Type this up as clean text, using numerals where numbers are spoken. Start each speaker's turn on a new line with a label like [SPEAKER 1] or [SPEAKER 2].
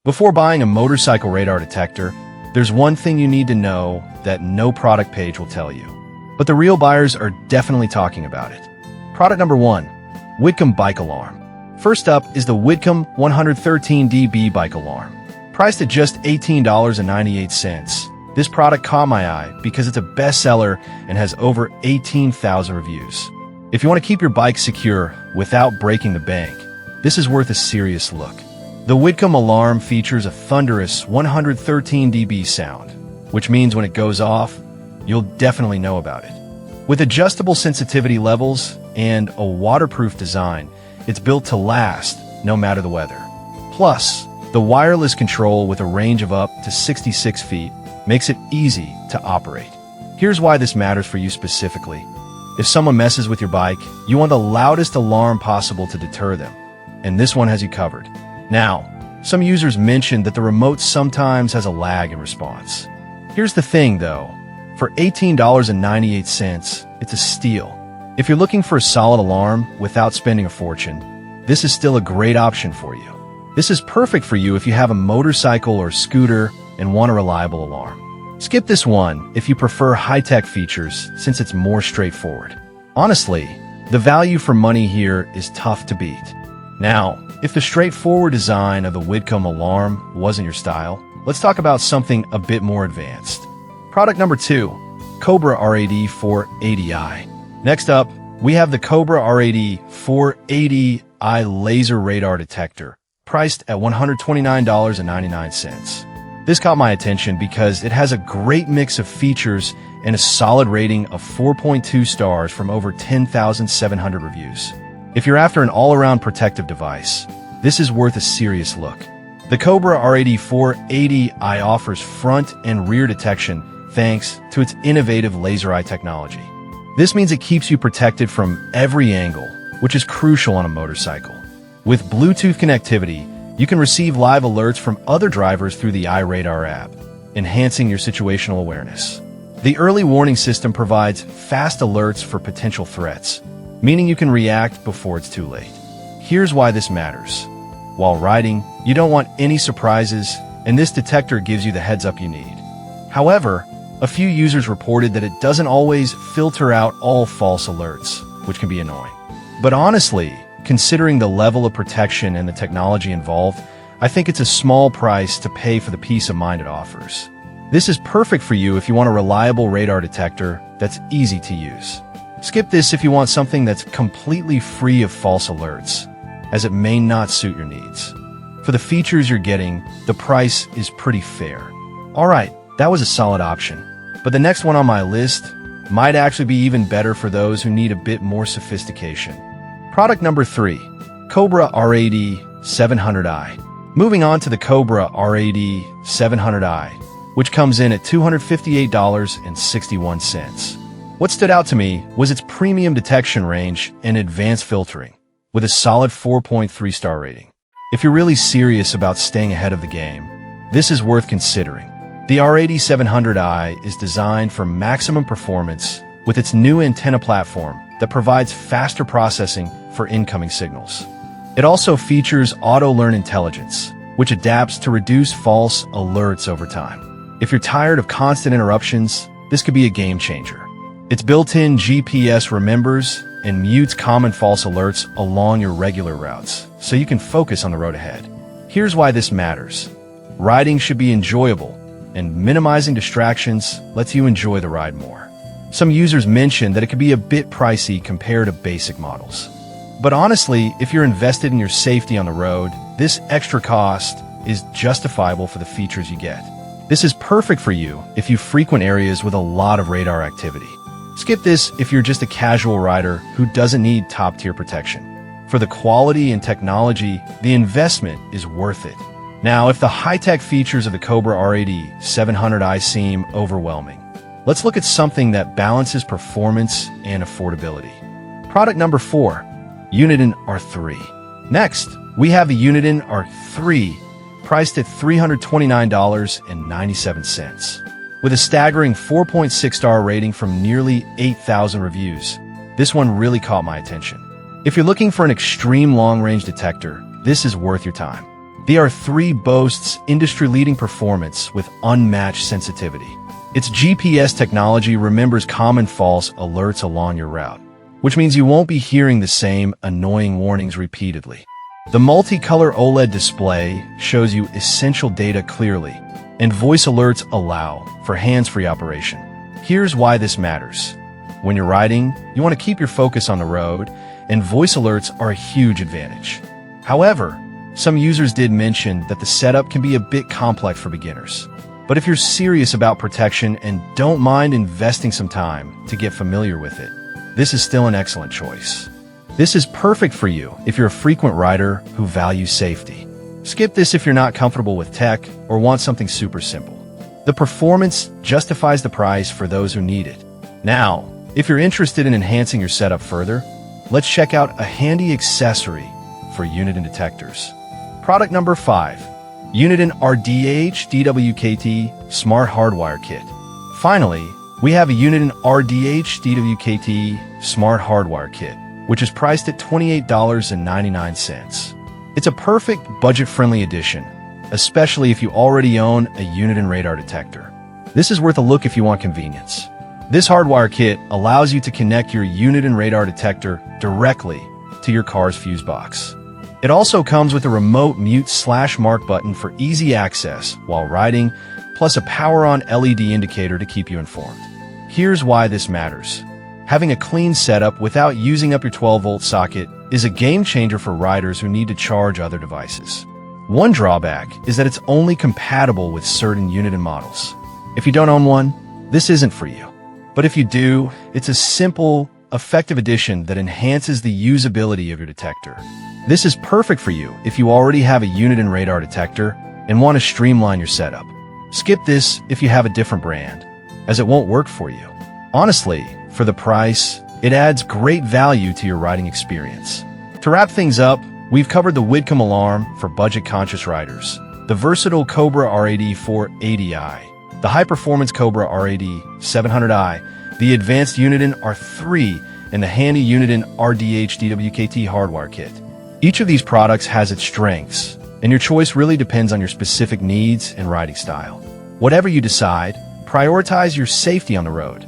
[SPEAKER 1] Before buying a motorcycle radar detector, there's one thing you need to know that no product page will tell you. But the real buyers are definitely talking about it. Product number 1. Whitcomb Bike Alarm. First up is the Whitcomb 113dB Bike Alarm. Priced at just $18.98, this product caught my eye because it's a bestseller and has over 18,000 reviews. If you want to keep your bike secure without breaking the bank, this is worth a serious look. The Whitcomb alarm features a thunderous 113 dB sound, which means when it goes off, you'll definitely know about it. With adjustable sensitivity levels and a waterproof design, it's built to last no matter the weather. Plus, the wireless control with a range of up to 66 feet makes it easy to operate. Here's why this matters for you specifically. If someone messes with your bike, you want the loudest alarm possible to deter them, and this one has you covered. Now, some users mentioned that the remote sometimes has a lag in response. Here's the thing though, for $18.98, it's a steal. If you're looking for a solid alarm without spending a fortune, this is still a great option for you. This is perfect for you if you have a motorcycle or scooter and want a reliable alarm. Skip this one if you prefer high-tech features since it's more straightforward. Honestly, the value for money here is tough to beat. Now, if the straightforward design of the Whitcomb alarm wasn't your style, let's talk about something a bit more advanced. Product number 2, Cobra R80 480i. Next up, we have the Cobra R80 480i laser radar detector, priced at $129.99. This caught my attention because it has a great mix of features and a solid rating of 4.2 stars from over 10,700 reviews. If you're after an all-around protective device, this is worth a serious look. The Cobra R80 480i offers front and rear detection thanks to its innovative laser eye technology. This means it keeps you protected from every angle, which is crucial on a motorcycle. With Bluetooth connectivity, you can receive live alerts from other drivers through the iRadar app, enhancing your situational awareness. The early warning system provides fast alerts for potential threats, meaning you can react before it's too late. Here's why this matters. While riding, you don't want any surprises, and this detector gives you the heads-up you need. However, a few users reported that it doesn't always filter out all false alerts, which can be annoying. But honestly, considering the level of protection and the technology involved, I think it's a small price to pay for the peace of mind it offers. This is perfect for you if you want a reliable radar detector that's easy to use. Skip this if you want something that's completely free of false alerts, as it may not suit your needs. For the features you're getting, the price is pretty fair. Alright, that was a solid option, but the next one on my list might actually be even better for those who need a bit more sophistication. Product number 3, Cobra R80 700i. Moving on to the Cobra R80 700i, which comes in at $258.61. What stood out to me was its premium detection range and advanced filtering, with a solid 4.3 star rating. If you're really serious about staying ahead of the game, this is worth considering. The R80 700i is designed for maximum performance with its new antenna platform that provides faster processing for incoming signals. It also features auto-learn intelligence, which adapts to reduce false alerts over time. If you're tired of constant interruptions, this could be a game changer. Its built-in GPS remembers and mutes common false alerts along your regular routes, so you can focus on the road ahead. Here's why this matters. Riding should be enjoyable, and minimizing distractions lets you enjoy the ride more. Some users mentioned that it could be a bit pricey compared to basic models. But honestly, if you're invested in your safety on the road, this extra cost is justifiable for the features you get. This is perfect for you if you frequent areas with a lot of radar activity. Skip this if you're just a casual rider who doesn't need top-tier protection. For the quality and technology, the investment is worth it. Now, if the high-tech features of the Cobra R80 700i seem overwhelming, let's look at something that balances performance and affordability. Product number 4, Uniden R3. Next, we have the Uniden R3, priced at $329.97. With a staggering 4.6 star rating from nearly 8,000 reviews, this one really caught my attention. If you're looking for an extreme long-range detector, this is worth your time. The R3 boasts industry-leading performance with unmatched sensitivity. Its GPS technology remembers common false alerts along your route, which means you won't be hearing the same annoying warnings repeatedly. The multicolor OLED display shows you essential data clearly, and voice alerts allow for hands-free operation. Here's why this matters. When you're riding, you want to keep your focus on the road, and voice alerts are a huge advantage. However, some users did mention that the setup can be a bit complex for beginners. But if you're serious about protection and don't mind investing some time to get familiar with it, this is still an excellent choice. This is perfect for you if you're a frequent rider who values safety. Skip this if you're not comfortable with tech or want something super simple. The performance justifies the price for those who need it. Now, if you're interested in enhancing your setup further, let's check out a handy accessory for Uniden detectors. Product number 5. Uniden RDH DWKT Smart Hardwire Kit. Finally, we have a Uniden RDH DWKT Smart Hardwire Kit, which is priced at $28.99. It's a perfect budget-friendly addition, especially if you already own a Uniden radar detector. This is worth a look if you want convenience. This hardwire kit allows you to connect your Uniden radar detector directly to your car's fuse box. It also comes with a remote mute/mark button for easy access while riding, plus a power-on LED indicator to keep you informed. Here's why this matters. Having a clean setup without using up your 12-volt socket is a game-changer for riders who need to charge other devices. One drawback is that it's only compatible with certain Uniden models. If you don't own one, this isn't for you. But if you do, it's a simple, effective addition that enhances the usability of your detector. This is perfect for you if you already have a Uniden radar detector and want to streamline your setup. Skip this if you have a different brand, as it won't work for you. Honestly, for the price, it adds great value to your riding experience. To wrap things up, we've covered the Widcom alarm for budget-conscious riders, the versatile Cobra R80 480i, the high-performance Cobra R80 700i, the advanced Uniden R3, and the handy Uniden RDH DWKT hardwire kit. Each of these products has its strengths, and your choice really depends on your specific needs and riding style. Whatever you decide, prioritize your safety on the road.